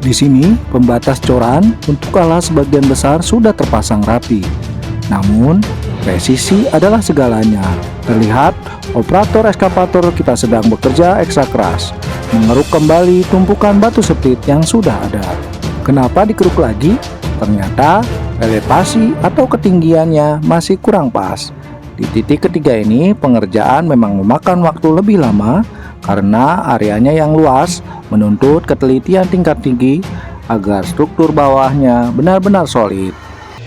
Di sini, pembatas coran untuk alas sebagian besar sudah terpasang rapi. Namun, presisi adalah segalanya. Terlihat, operator ekskavator kita sedang bekerja ekstra keras, mengeruk kembali tumpukan batu sepit yang sudah ada. Kenapa dikeruk lagi? Ternyata, elevasi atau ketinggiannya masih kurang pas. Di titik ketiga ini, pengerjaan memang memakan waktu lebih lama karena areanya yang luas menuntut ketelitian tingkat tinggi agar struktur bawahnya benar-benar solid.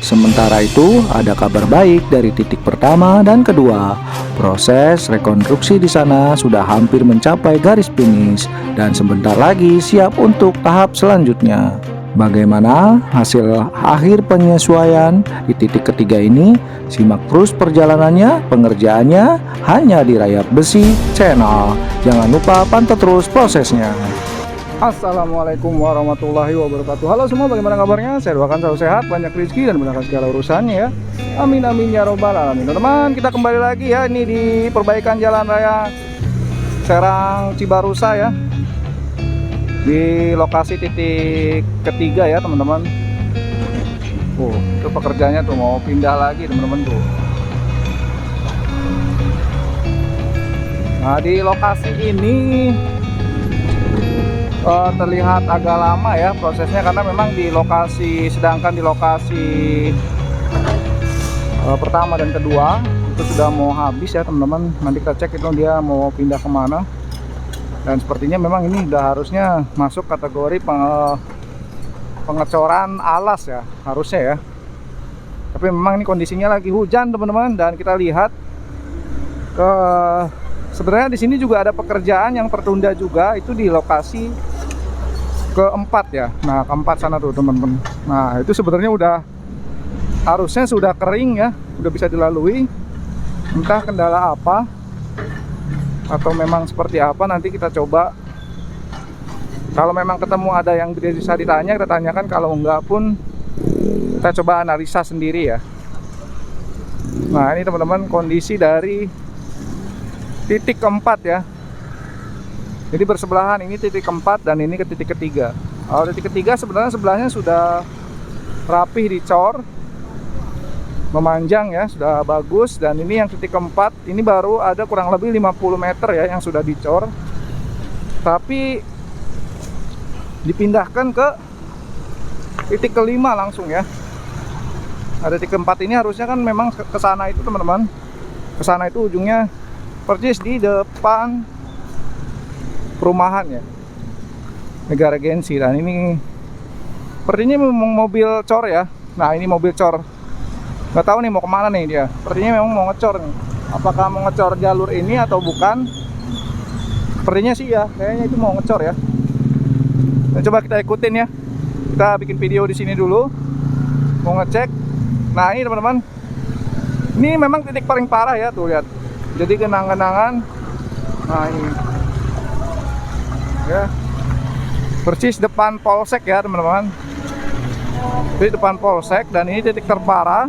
Sementara itu, ada kabar baik dari titik pertama dan kedua. Proses rekonstruksi di sana sudah hampir mencapai garis finish dan sebentar lagi siap untuk tahap selanjutnya. Bagaimana hasil akhir penyesuaian di titik ketiga ini? Simak terus perjalanannya, pengerjaannya hanya di Rayap Besi Channel. Jangan lupa pantau terus prosesnya. Assalamualaikum warahmatullahi wabarakatuh. Halo semua, bagaimana kabarnya? Saya doakan selalu sehat, banyak rezeki dan mudahkan segala urusannya ya. Amin amin ya robbal alamin. Teman-teman, kita kembali lagi ya ini di perbaikan jalan raya Serang Cibarusa ya. Di lokasi titik ketiga ya teman-teman. Itu pekerjaannya tuh mau pindah lagi teman-teman tuh. Nah, di lokasi ini terlihat agak lama ya prosesnya karena memang di lokasi, sedangkan di lokasi pertama dan kedua itu sudah mau habis ya teman-teman. Nanti kita cek itu dia mau pindah kemana, dan sepertinya memang ini udah harusnya masuk kategori pengecoran alas ya harusnya ya. Tapi memang ini kondisinya lagi hujan teman-teman, dan kita lihat sebenarnya di sini juga ada pekerjaan yang tertunda juga, itu di lokasi keempat ya. Nah, keempat sana tuh teman-teman. Nah, itu sebenarnya udah harusnya sudah kering ya, udah bisa dilalui. Entah kendala apa atau memang seperti apa, nanti kita coba. Kalau memang ketemu ada yang bisa ditanya, kita tanyakan. Kalau enggak pun kita coba analisa sendiri ya. Nah, ini teman-teman kondisi dari titik keempat ya. Jadi bersebelahan, ini titik keempat dan ini ke titik ketiga. Kalau titik ketiga sebenarnya sebelahnya sudah rapih dicor, memanjang ya, sudah bagus. Dan ini yang titik keempat, ini baru ada kurang lebih 50 meter ya yang sudah dicor, tapi dipindahkan ke titik kelima langsung ya. Ada titik keempat ini harusnya kan memang ke sana itu teman-teman. Ke sana itu ujungnya persis di depan perumahan ya, Negara Gensi. Dan ini sepertinya memang mobil cor ya. Nah, ini mobil cor, nggak tahu nih mau kemana nih dia. Sepertinya memang mau ngecor nih. Apakah mau ngecor jalur ini atau bukan? Sepertinya sih ya, kayaknya itu mau ngecor ya. Dan coba kita ikutin ya. Kita bikin video di sini dulu, mau ngecek. Nah, ini teman-teman, ini memang titik paling parah ya, tuh lihat. Jadi genang-genangan. Nah, ini ya, persis depan polsek ya teman-teman. Di depan polsek, dan ini titik terparah.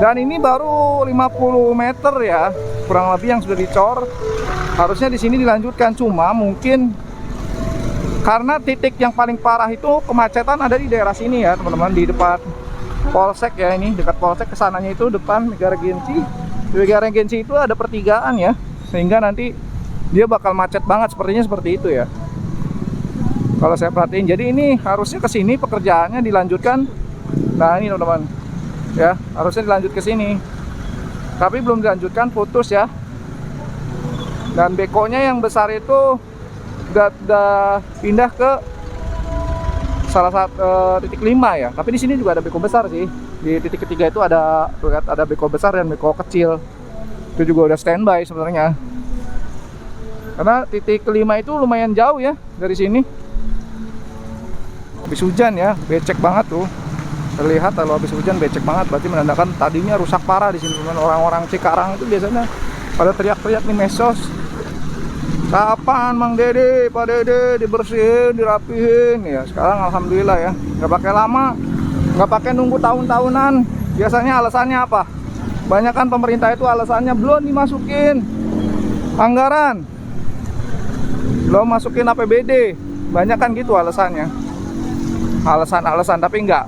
Dan ini baru 50 meter ya, kurang lebih yang sudah dicor. Harusnya di sini dilanjutkan, cuma mungkin karena titik yang paling parah itu kemacetan ada di daerah sini ya teman-teman, di depan polsek ya. Ini dekat polsek, kesananya itu depan Negara Gensi. Di Negara Gensi itu ada pertigaan ya, sehingga nanti dia bakal macet banget, sepertinya seperti itu ya kalau saya perhatiin. Jadi ini harusnya ke sini pekerjaannya dilanjutkan. Nah, ini teman-teman ya, harusnya dilanjut ke sini, tapi belum dilanjutkan, putus ya. Dan bekonya yang besar itu udah pindah ke salah satu titik 5 ya. Tapi di sini juga ada beko besar sih. Di titik ketiga itu ada, lihat, ada beko besar dan beko kecil. Itu juga udah standby sebenarnya. Karena titik kelima itu lumayan jauh ya dari sini. Habis hujan ya, becek banget tuh. Terlihat kalau habis hujan becek banget, berarti menandakan tadinya rusak parah di sini. Orang-orang Cikarang itu biasanya pada teriak-teriak di medsos. Kapan Mang Dede, Pak Dede dibersihin, dirapihin ya? Sekarang alhamdulillah ya, nggak pakai lama, nggak pakai nunggu tahun-tahunan. Biasanya alasannya apa? Banyak kan pemerintah itu alasannya belum dimasukin anggaran, belum masukin APBD. banyak kan gitu alasannya, alasan tapi enggak.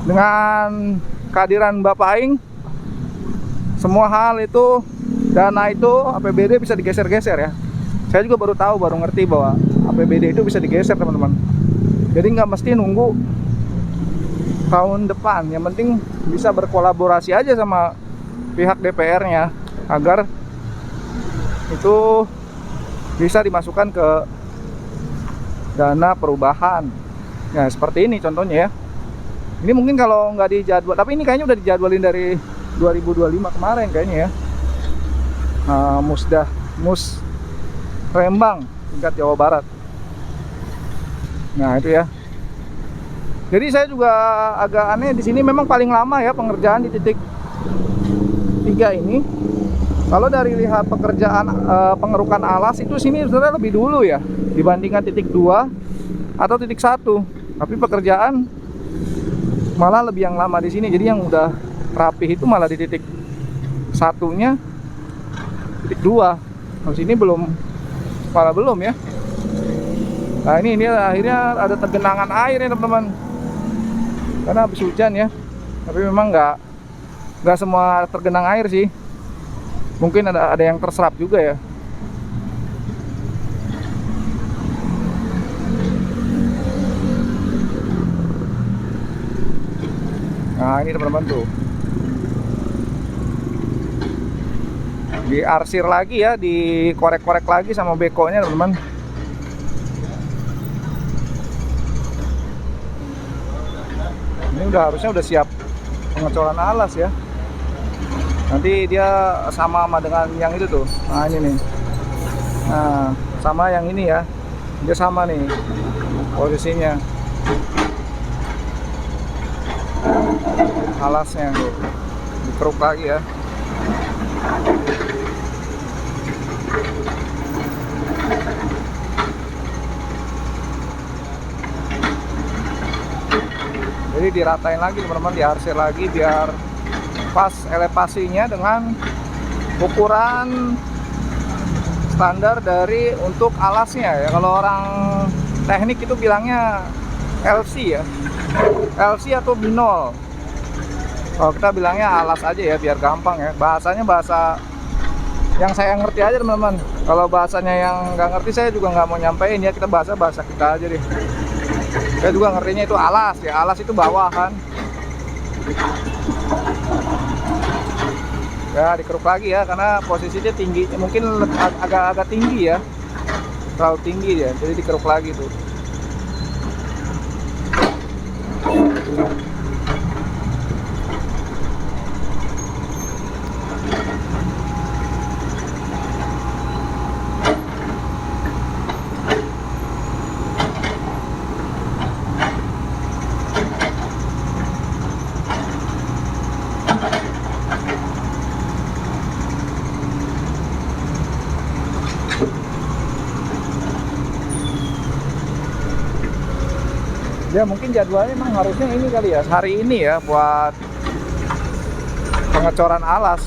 Dengan kehadiran Bapak Aing, semua hal itu, dana itu, APBD bisa digeser-geser ya. Saya juga baru ngerti bahwa APBD itu bisa digeser teman-teman. Jadi nggak mesti nunggu tahun depan, yang penting bisa berkolaborasi aja sama pihak DPR-nya agar itu bisa dimasukkan ke dana perubahan. Ya seperti ini contohnya ya. Ini mungkin kalau nggak dijadwal, tapi ini kayaknya udah dijadwalin dari 2025 kemarin kayaknya ya. Mus Rembang tingkat Jawa Barat. Nah itu ya. Jadi saya juga agak aneh di sini, memang paling lama ya pengerjaan di titik 3 ini. Kalau dari lihat pekerjaan pengerukan alas itu sini sebenarnya lebih dulu ya dibandingkan titik 2 atau titik 1. Tapi pekerjaan malah lebih yang lama di sini. Jadi yang udah rapih itu malah di titik 1-nya, titik 2. Di sini belum ya. Nah ini akhirnya ada tergenangan air ya teman-teman, karena habis hujan ya. Tapi memang nggak semua tergenang air sih, mungkin ada yang terserap juga ya. Nah ini teman-teman tuh, diarsir lagi ya, dikorek-korek lagi sama bekonya teman-teman. Ini harusnya udah siap pengecoran alas ya. Nanti dia sama dengan yang itu tuh. Nah ini nih, nah sama yang ini ya, dia sama nih posisinya, alasnya tuh dikeruk lagi ya. Jadi diratain lagi teman-teman, diarsir lagi biar pas elevasinya dengan ukuran standar dari untuk alasnya ya. Kalau orang teknik itu bilangnya LC ya, LC atau binol. Kalau kita bilangnya alas aja ya biar gampang ya. Bahasanya bahasa yang saya ngerti aja teman-teman. Kalau bahasanya yang nggak ngerti saya juga nggak mau nyampein ya. Kita bahasa kita aja deh. Saya juga ngertinya itu alas ya. Alas itu bawah kan. Ya dikeruk lagi ya, karena posisinya tinggi, mungkin agak tinggi ya, terlalu tinggi ya. Jadi dikeruk lagi tuh. Ya mungkin jadwalnya memang harusnya ini kali ya, hari ini ya buat pengecoran alas.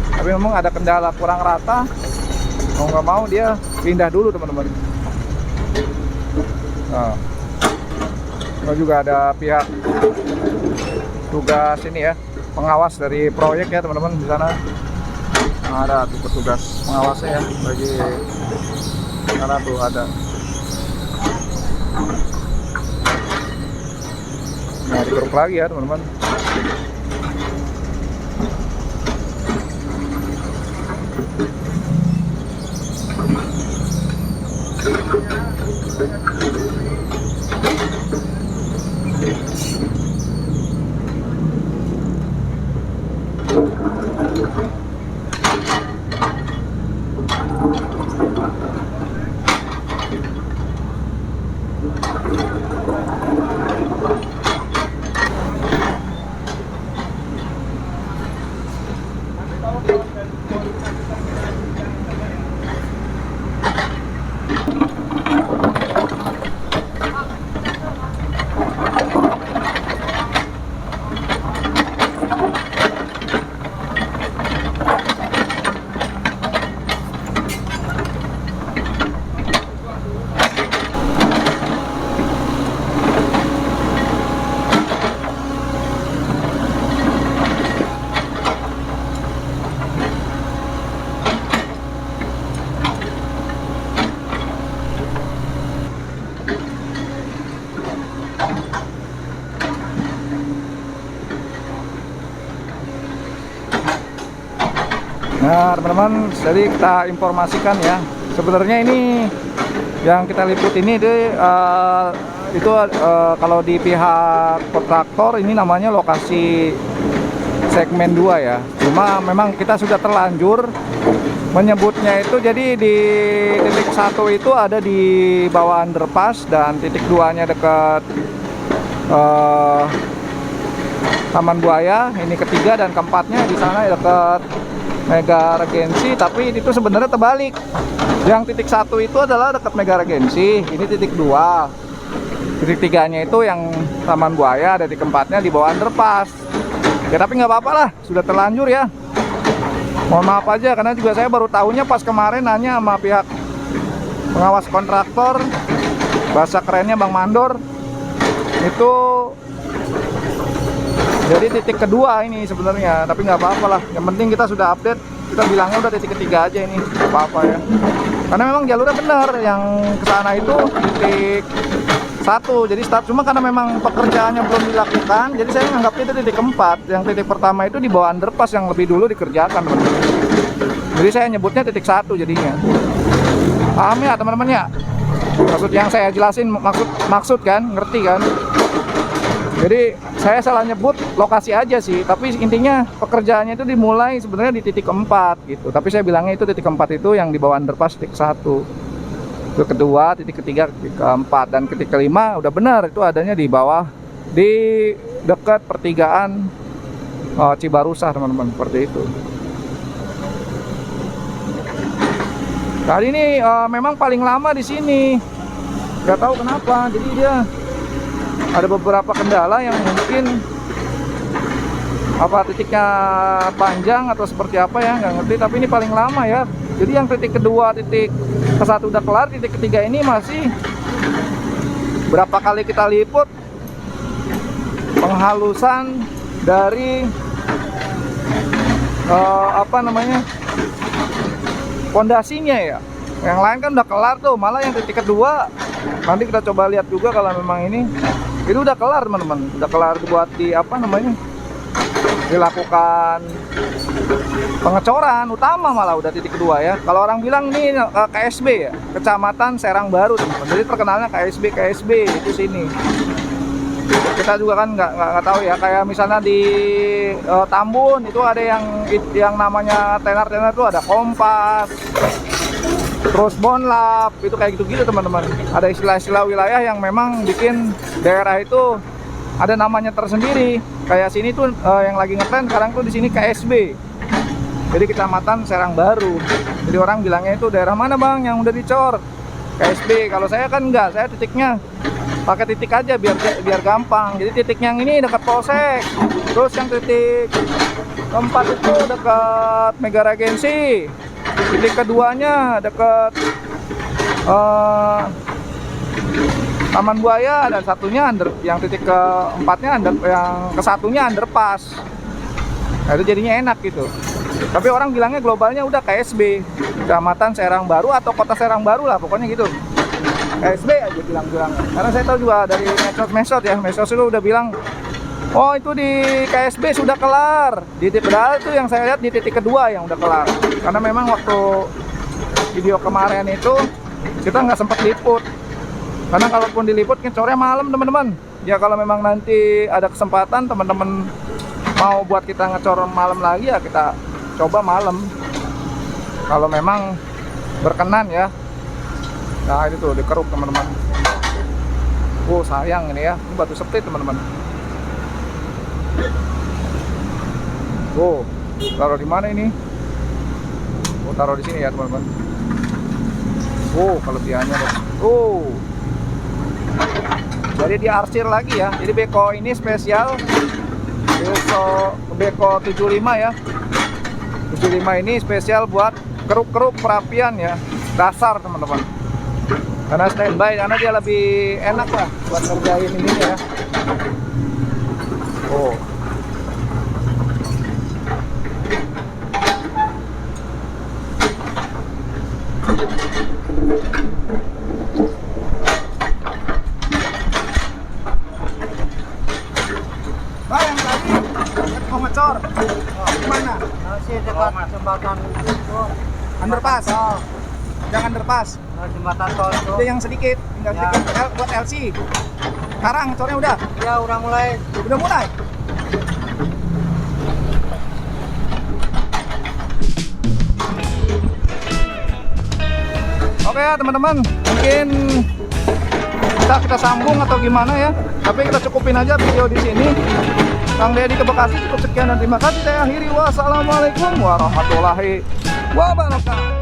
Tapi memang ada kendala kurang rata, mau nggak mau dia pindah dulu teman-teman. Nah, juga ada pihak tugas ini ya, pengawas dari proyek ya teman-teman di sana. Nah, ada tuh petugas pengawasnya ya, bagi sana tuh ada. Nah dikeruk lagi ya teman-teman. Nah teman-teman, jadi kita informasikan ya, sebenarnya ini yang kita liput ini kalau di pihak kontraktor ini namanya lokasi segmen 2 ya. Cuma memang kita sudah terlanjur menyebutnya itu, jadi di titik 1 itu ada di bawah underpass, dan titik 2 nya dekat Taman Buaya, ini ketiga, dan keempatnya di sana dekat Mega Regency. Tapi itu sebenarnya terbalik. Yang titik 1 itu adalah dekat Mega Regency, ini titik 2. Titik 3 nya itu yang Taman Buaya, dan titik 4 nya di bawah underpass. Ya tapi nggak apa-apa lah, sudah terlanjur ya. Mohon maaf aja, karena juga saya baru tahunya pas kemarin nanya sama pihak pengawas kontraktor, bahasa kerennya Bang Mandor, itu jadi titik kedua ini sebenarnya. Tapi nggak apa-apa lah, yang penting kita sudah update, kita bilangnya udah titik ketiga aja ini, nggak apa-apa ya. Karena memang jalurnya benar, yang kesana itu titik 1, jadi start. Cuma karena memang pekerjaannya belum dilakukan, jadi saya menganggap itu titik 4. Yang titik pertama itu di bawah underpass yang lebih dulu dikerjakan, teman-teman. Jadi saya nyebutnya titik 1 jadinya. Paham ya teman-teman ya? Maksud yang saya jelasin, maksud kan, ngerti kan? Jadi saya salah nyebut lokasi aja sih, tapi intinya pekerjaannya itu dimulai sebenarnya di titik 4 gitu. Tapi saya bilangnya itu titik 4 itu yang di bawah underpass titik 1. Titik kedua, titik ketiga, titik keempat, dan titik kelima udah benar itu adanya di bawah, di dekat pertigaan Cibarusah, teman-teman, seperti itu. Kali ini memang paling lama di sini, nggak tahu kenapa. Jadi dia ada beberapa kendala yang mungkin apa titiknya panjang atau seperti apa ya, nggak ngerti. Tapi ini paling lama ya. Jadi yang titik kedua, titik ke-1 udah kelar, titik ketiga ini masih berapa kali kita liput penghalusan dari pondasinya ya. Yang lain kan udah kelar tuh, malah yang titik kedua nanti kita coba lihat juga kalau memang ini udah kelar, teman-teman. Udah kelar buat dilakukan pengecoran utama, malah udah titik kedua ya. Kalau orang bilang ini KSB ya, Kecamatan Serang Baru, teman-teman. Jadi terkenalnya KSB itu sini. Kita juga kan nggak tahu ya, kayak misalnya di Tambun itu ada yang namanya tenar-tenar itu ada Kompas, terus Bonlap, itu kayak gitu-gitu, teman-teman. Ada istilah-istilah wilayah yang memang bikin daerah itu ada namanya tersendiri. Kayak sini tuh yang lagi ngetren sekarang tuh di sini KSB. Jadi Kecamatan Serang Baru. Jadi orang bilangnya itu daerah mana bang yang udah dicor? KSB. Kalau saya kan enggak, saya titiknya pakai titik aja biar gampang. Jadi titik yang ini dekat Polsek. Terus yang titik keempat itu dekat Mega Regency. Titik keduanya dekat Taman Buaya, dan satunya yang titik keempatnya yang ke-1-nya underpass. Nah, itu jadinya enak gitu. Tapi orang bilangnya globalnya udah KSB, Kecamatan Serang Baru atau Kota Serang Baru lah, pokoknya gitu. KSB aja bilang. Karena saya tahu juga dari medsos itu udah bilang, oh itu di KSB sudah kelar. Padahal itu yang saya lihat di titik kedua yang udah kelar. Karena memang waktu video kemarin itu kita nggak sempat liput. Karena kalaupun diliput ngecornya malam, teman-teman. Ya kalau memang nanti ada kesempatan teman-teman mau buat kita ngecor malam lagi, ya kita coba malam. Kalau memang berkenan ya. Nah ini tuh dikeruk, teman-teman. Oh sayang ini ya, ini batu sepit, teman-teman. Oh, taruh di mana ini? Oh taruh di sini ya, teman-teman. Oh kelebihannya deh. Oh. Jadi diarsir lagi ya. Jadi beko ini spesial. Beko 75 ya. 75 ini spesial buat keruk-keruk perapian ya. Dasar, teman-teman. Karena standby, karena dia lebih enak lah buat ngerjain ini ya. Oh. Yang tadi mau ngecor, gimana? Masih dekat jembatan tol. Underpass. Jangan underpass. Jembatan tol itu. Itu yang sedikit, tinggal Ya. sedikit. Buat LC. Sekarang cornya udah. Ya udah mulai. Udah mulai. Oke ya teman-teman, mungkin kita sambung atau gimana ya. Tapi kita cukupin aja video di sini. Kang Deddy ke Bekasi cukup sekian dan terima kasih. Saya akhiri. Wassalamualaikum warahmatullahi wabarakatuh.